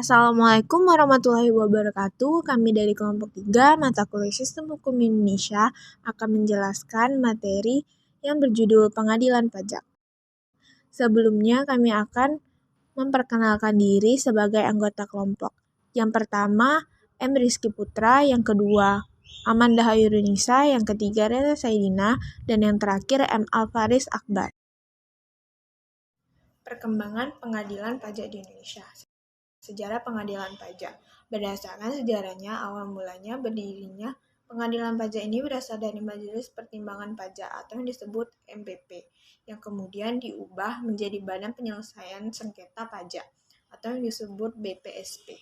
Assalamualaikum warahmatullahi wabarakatuh. Kami dari kelompok 3 mata kuliah Sistem Hukum Indonesia akan menjelaskan materi yang berjudul Pengadilan Pajak. Sebelumnya kami akan memperkenalkan diri sebagai anggota kelompok. Yang pertama, M. Rizky Putra, yang kedua, Amanda Hayurunisa, yang ketiga, Reza Saidina, dan yang terakhir, M. Alfaris Akbar. Perkembangan pengadilan pajak di Indonesia. Sejarah pengadilan pajak. Berdasarkan sejarahnya, awal mulanya berdirinya pengadilan pajak ini berasal dari Majelis Pertimbangan Pajak atau yang disebut MPP, yang kemudian diubah menjadi Badan Penyelesaian Sengketa Pajak atau yang disebut BPSP.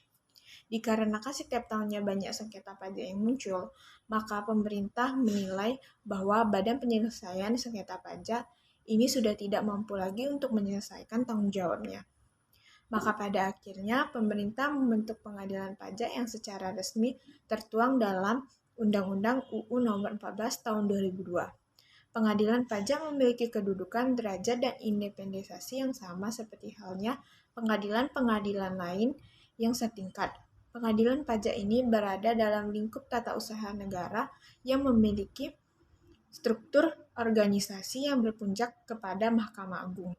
Dikarenakan setiap tahunnya banyak sengketa pajak yang muncul, maka pemerintah menilai bahwa Badan Penyelesaian Sengketa Pajak ini sudah tidak mampu lagi untuk menyelesaikan tanggung jawabnya. Maka pada akhirnya pemerintah membentuk pengadilan pajak yang secara resmi tertuang dalam Undang-Undang UU Nomor 14 Tahun 2002. Pengadilan pajak memiliki kedudukan, derajat, dan independensi yang sama seperti halnya pengadilan-pengadilan lain yang setingkat. Pengadilan pajak ini berada dalam lingkup tata usaha negara yang memiliki struktur organisasi yang berpuncak kepada Mahkamah Agung.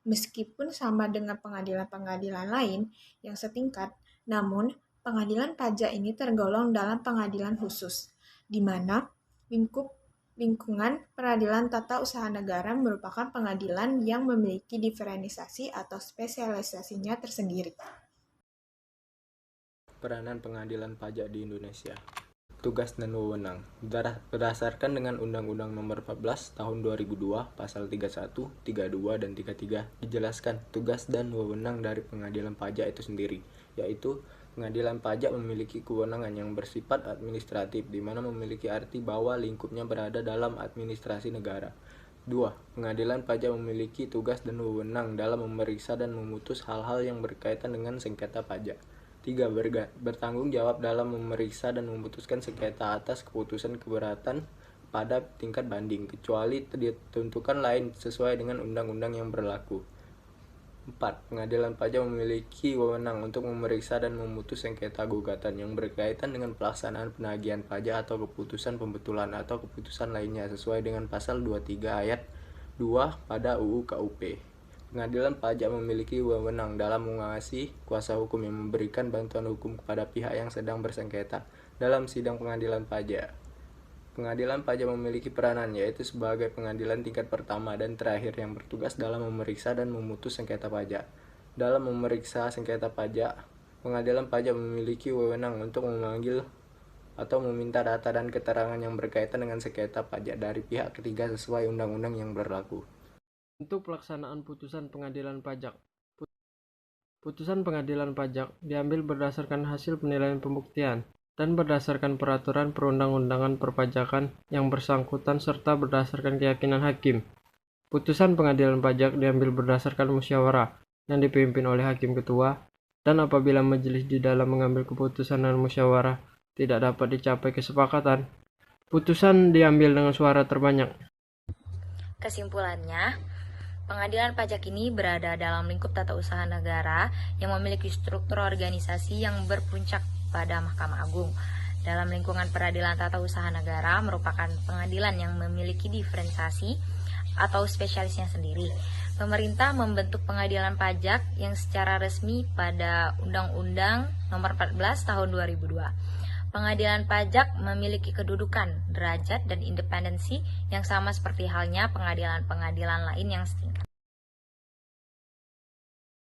Meskipun sama dengan pengadilan-pengadilan lain yang setingkat, namun pengadilan pajak ini tergolong dalam pengadilan khusus, di mana lingkungan peradilan tata usaha negara merupakan pengadilan yang memiliki diferensiasi atau spesialisasinya tersendiri. Peranan pengadilan pajak di Indonesia. Tugas dan wewenang. Berdasarkan dengan Undang-Undang Nomor 14 Tahun 2002, Pasal 31, 32, dan 33, dijelaskan tugas dan wewenang dari pengadilan pajak itu sendiri, yaitu pengadilan pajak memiliki kewenangan yang bersifat administratif, di mana memiliki arti bahwa lingkupnya berada dalam administrasi negara. 2. Pengadilan pajak memiliki tugas dan wewenang dalam memeriksa dan memutus hal-hal yang berkaitan dengan sengketa pajak. 3. Bertanggung jawab dalam memeriksa dan memutuskan sengketa atas keputusan keberatan pada tingkat banding, kecuali ditentukan lain sesuai dengan undang-undang yang berlaku. 4. Pengadilan pajak memiliki wewenang untuk memeriksa dan memutus sengketa gugatan yang berkaitan dengan pelaksanaan penagihan pajak atau keputusan pembetulan atau keputusan lainnya sesuai dengan pasal 23 ayat 2 pada UU KUP. Pengadilan pajak memiliki wewenang dalam mengawasi kuasa hukum yang memberikan bantuan hukum kepada pihak yang sedang bersengketa dalam sidang pengadilan pajak. Pengadilan pajak memiliki peranan yaitu sebagai pengadilan tingkat pertama dan terakhir yang bertugas dalam memeriksa dan memutus sengketa pajak. Dalam memeriksa sengketa pajak, pengadilan pajak memiliki wewenang untuk memanggil atau meminta data dan keterangan yang berkaitan dengan sengketa pajak dari pihak ketiga sesuai undang-undang yang berlaku. Untuk pelaksanaan putusan pengadilan pajak. Putusan pengadilan pajak diambil berdasarkan hasil penilaian pembuktian dan berdasarkan peraturan perundang-undangan perpajakan yang bersangkutan serta berdasarkan keyakinan hakim. Putusan pengadilan pajak diambil berdasarkan musyawarah yang dipimpin oleh hakim ketua, dan apabila majelis di dalam mengambil keputusan dan musyawarah tidak dapat dicapai kesepakatan, putusan diambil dengan suara terbanyak. Kesimpulannya, pengadilan pajak ini berada dalam lingkup tata usaha negara yang memiliki struktur organisasi yang berpuncak pada Mahkamah Agung. Dalam lingkungan peradilan tata usaha negara merupakan pengadilan yang memiliki diferensiasi atau spesialisnya sendiri. Pemerintah membentuk pengadilan pajak yang secara resmi pada Undang-Undang Nomor 14 Tahun 2002. Pengadilan pajak memiliki kedudukan, derajat, dan independensi yang sama seperti halnya pengadilan-pengadilan lain yang setingkat.